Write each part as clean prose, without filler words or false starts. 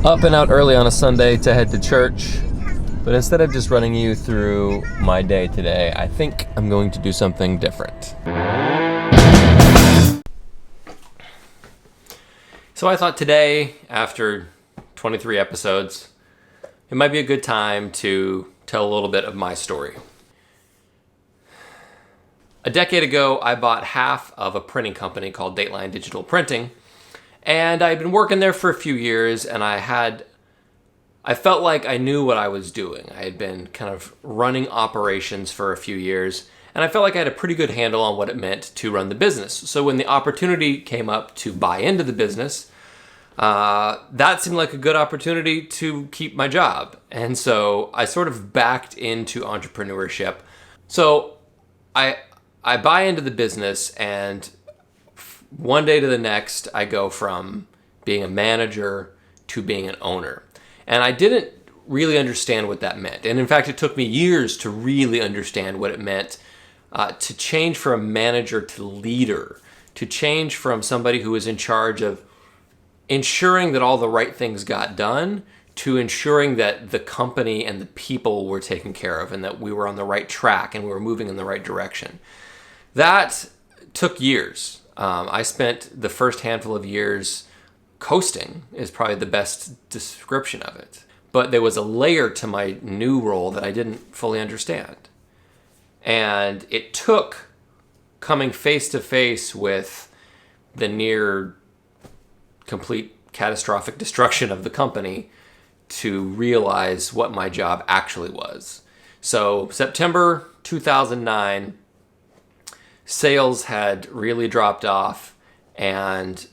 Up and out early on a Sunday to head to church. But instead of just running you through my day today, I think I'm going to do something different. So I thought today, after 23 episodes, it might be a good time to tell a little bit of my story. A decade ago, I bought half of a printing company called Dateline Digital Printing, and I had been working there for a few years, and I felt like I knew what I was doing. I had been kind of running operations for a few years, and I felt like I had a pretty good handle on what it meant to run the business. So when the opportunity came up to buy into the business, that seemed like a good opportunity to keep my job. And so I sort of backed into entrepreneurship. So I buy into the business, and one day to the next, I go from being a manager to being an owner. And I didn't really understand what that meant. And in fact, it took me years to really understand what it meant to change from manager to leader, to change from somebody who was in charge of ensuring that all the right things got done to ensuring that the company and the people were taken care of and that we were on the right track and we were moving in the right direction. That took years. I spent the first handful of years coasting, is probably the best description of it. But there was a layer to my new role that I didn't fully understand. And it took coming face to face with the near complete catastrophic destruction of the company to realize what my job actually was. So September 2009, sales had really dropped off, and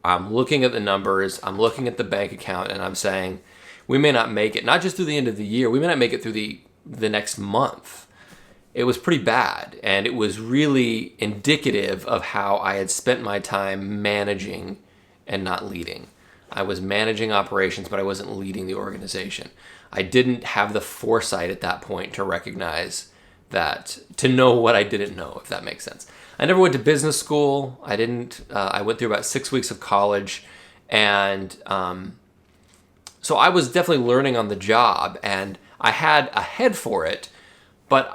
I'm looking at the numbers, I'm looking at the bank account, and I'm saying, we may not make it, not just through the end of the year, we may not make it through the next month. It was pretty bad, and it was really indicative of how I had spent my time managing and not leading. I was managing operations, but I wasn't leading the organization. I didn't have the foresight at that point to recognize that, to know what I didn't know, if that makes sense. I never went to business school. I went through about 6 weeks of college, and so I was definitely learning on the job, and I had a head for it, but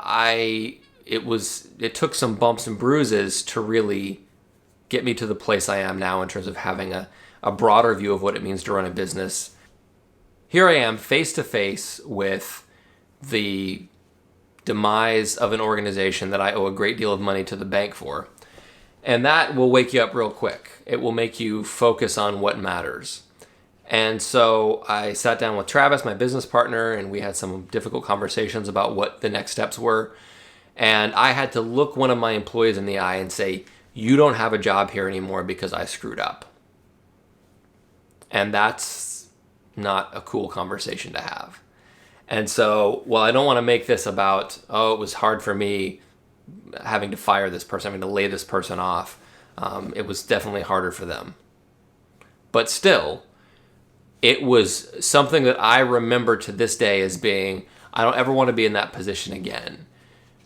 it took some bumps and bruises to really get me to the place I am now in terms of having a broader view of what it means to run a business. Here I am face to face with the demise of an organization that I owe a great deal of money to the bank for. And that will wake you up real quick. It will make you focus on what matters. And so I sat down with Travis, my business partner, and we had some difficult conversations about what the next steps were. And I had to look one of my employees in the eye and say, you don't have a job here anymore because I screwed up. And that's not a cool conversation to have. And so, while I don't want to make this about, it was hard for me having to fire this person, having to lay this person off, it was definitely harder for them. But still, it was something that I remember to this day as being, I don't ever want to be in that position again.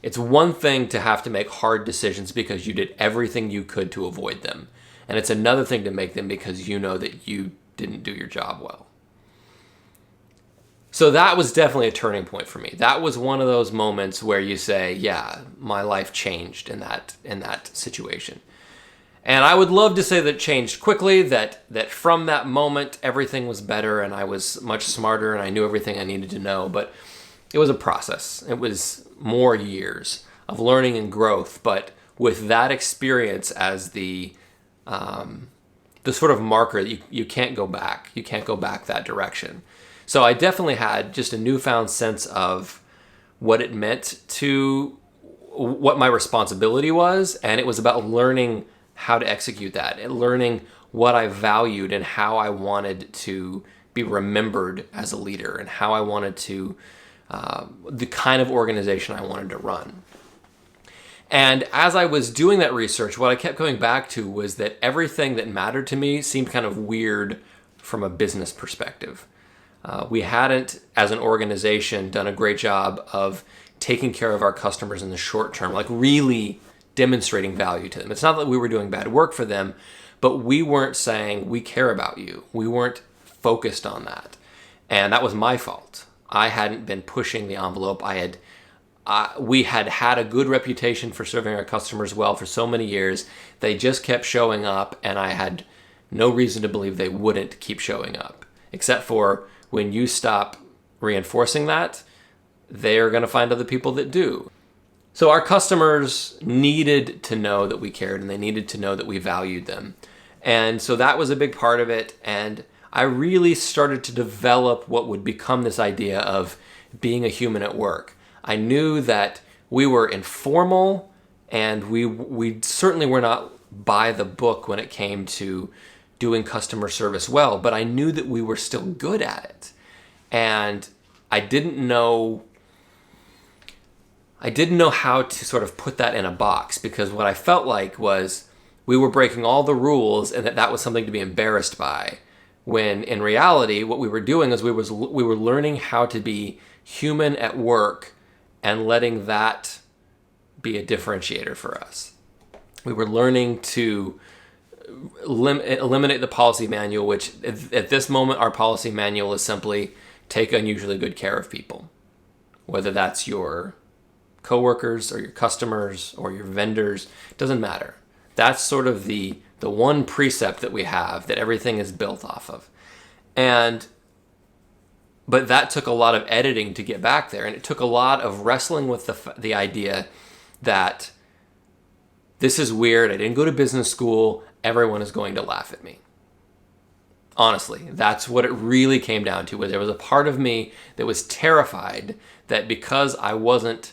It's one thing to have to make hard decisions because you did everything you could to avoid them. And it's another thing to make them because you know that you didn't do your job well. So that was definitely a turning point for me. That was one of those moments where you say, yeah, my life changed in that situation. And I would love to say that it changed quickly, that from that moment, everything was better and I was much smarter and I knew everything I needed to know. But it was a process. It was more years of learning and growth. But with that experience as the sort of marker, you can't go back. You can't go back that direction. So I definitely had just a newfound sense of what it meant to, what my responsibility was, and it was about learning how to execute that, and learning what I valued and how I wanted to be remembered as a leader, and how I wanted to, the kind of organization I wanted to run. And as I was doing that research, what I kept going back to was that everything that mattered to me seemed kind of weird from a business perspective. We hadn't, as an organization, done a great job of taking care of our customers in the short term, like really demonstrating value to them. It's not that we were doing bad work for them, but we weren't saying, we care about you. We weren't focused on that. And that was my fault. I hadn't been pushing the envelope. We had had a good reputation for serving our customers well for so many years. They just kept showing up, and I had no reason to believe they wouldn't keep showing up. Except for when you stop reinforcing that, they're going to find other people that do. So our customers needed to know that we cared, and they needed to know that we valued them. And so that was a big part of it. And I really started to develop what would become this idea of being a human at work. I knew that we were informal, and we certainly were not by the book when it came to doing customer service well, but I knew that we were still good at it. And I didn't know how to sort of put that in a box, because what I felt like was we were breaking all the rules and that was something to be embarrassed by. When in reality, what we were doing is we were learning how to be human at work and letting that be a differentiator for us. We were learning to eliminate the policy manual, which at this moment, our policy manual is simply take unusually good care of people. Whether that's your coworkers or your customers or your vendors, it doesn't matter. That's sort of the one precept that we have that everything is built off of. But that took a lot of editing to get back there, and it took a lot of wrestling with the idea that this is weird. I didn't go to business school. Everyone is going to laugh at me. Honestly, that's what it really came down to. Was there was a part of me that was terrified that because I wasn't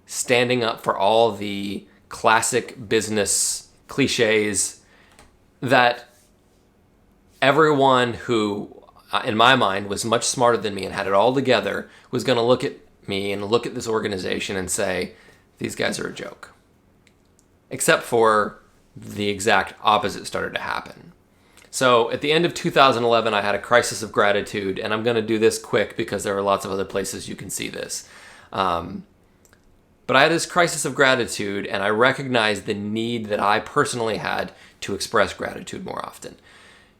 standing up for all the classic business cliches, that everyone who, in my mind, was much smarter than me and had it all together was going to look at me and look at this organization and say, these guys are a joke. Except for the exact opposite started to happen. So at the end of 2011, I had a crisis of gratitude, and I'm going to do this quick because there are lots of other places you can see this. But I had this crisis of gratitude, and I recognized the need that I personally had to express gratitude more often.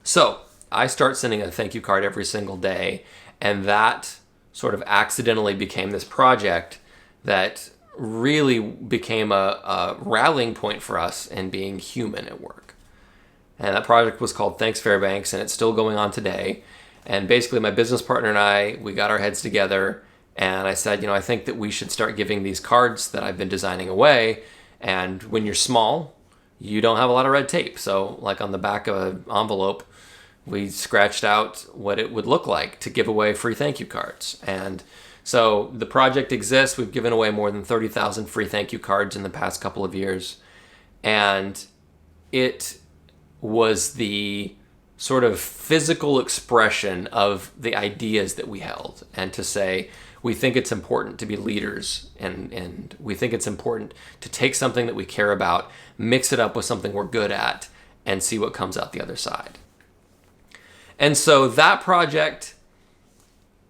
So I start sending a thank you card every single day, and that sort of accidentally became this project that really became a rallying point for us in being human at work. And that project was called Thanks Fairbanks, and it's still going on today. And basically my business partner and I, we got our heads together, and I said, I think that we should start giving these cards that I've been designing away. And when you're small, you don't have a lot of red tape. So like on the back of an envelope, we scratched out what it would look like to give away free thank you cards. And so the project exists. We've given away more than 30,000 free thank you cards in the past couple of years. And it was the sort of physical expression of the ideas that we held, and to say, we think it's important to be leaders, and we think it's important to take something that we care about, mix it up with something we're good at, and see what comes out the other side. And so that project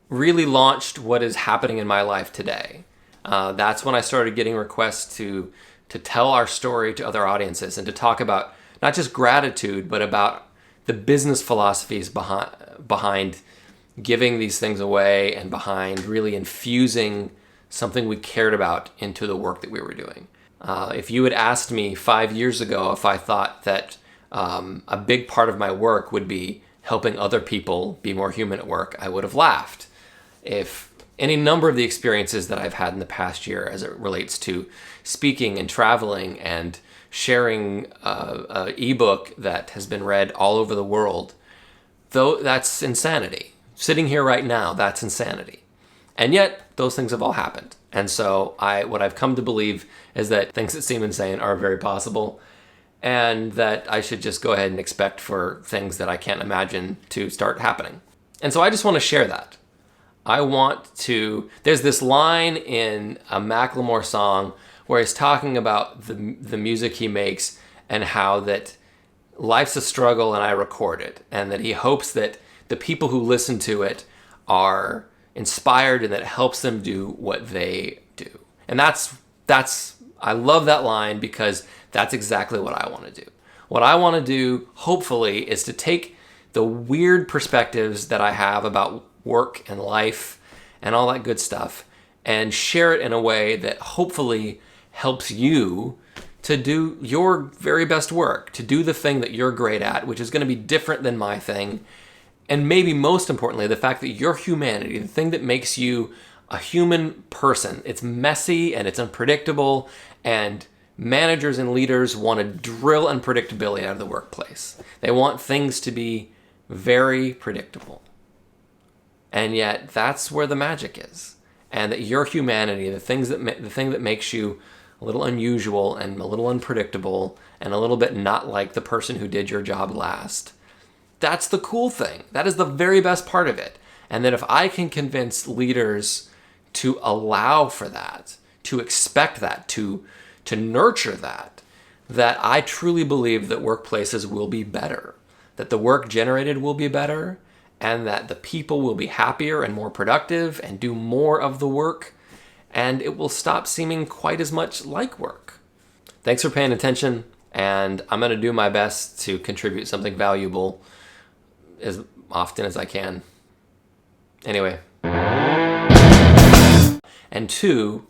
really launched what is happening in my life today. That's when I started getting requests to tell our story to other audiences and to talk about not just gratitude, but about the business philosophies behind giving these things away and behind really infusing something we cared about into the work that we were doing. If you had asked me 5 years ago if I thought that a big part of my work would be helping other people be more human at work, I would have laughed. If any number of the experiences that I've had in the past year as it relates to speaking and traveling and sharing an ebook that has been read all over the world, though that's insanity. Sitting here right now, that's insanity. And yet, those things have all happened. And so what I've come to believe is that things that seem insane are very possible, and that I should just go ahead and expect for things that I can't imagine to start happening. And so I just want to share that. There's this line in a Macklemore song where he's talking about the music he makes and how that life's a struggle and I record it, and that he hopes that the people who listen to it are inspired and that it helps them do what they do. And I love that line because that's exactly what I want to do. What I want to do, hopefully, is to take the weird perspectives that I have about work and life and all that good stuff, and share it in a way that hopefully helps you to do your very best work, to do the thing that you're great at, which is going to be different than my thing. And maybe most importantly, the fact that your humanity, the thing that makes you a human person, it's messy and it's unpredictable, and managers and leaders want to drill unpredictability out of the workplace. They want things to be very predictable. And yet that's where the magic is. And that your humanity, the thing that makes you a little unusual and a little unpredictable and a little bit not like the person who did your job last, that's the cool thing. That is the very best part of it. And that if I can convince leaders to allow for that, to expect that, to nurture that, that I truly believe that workplaces will be better, that the work generated will be better, and that the people will be happier and more productive and do more of the work, and it will stop seeming quite as much like work. Thanks for paying attention, and I'm going to do my best to contribute something valuable as often as I can. Anyway. And two,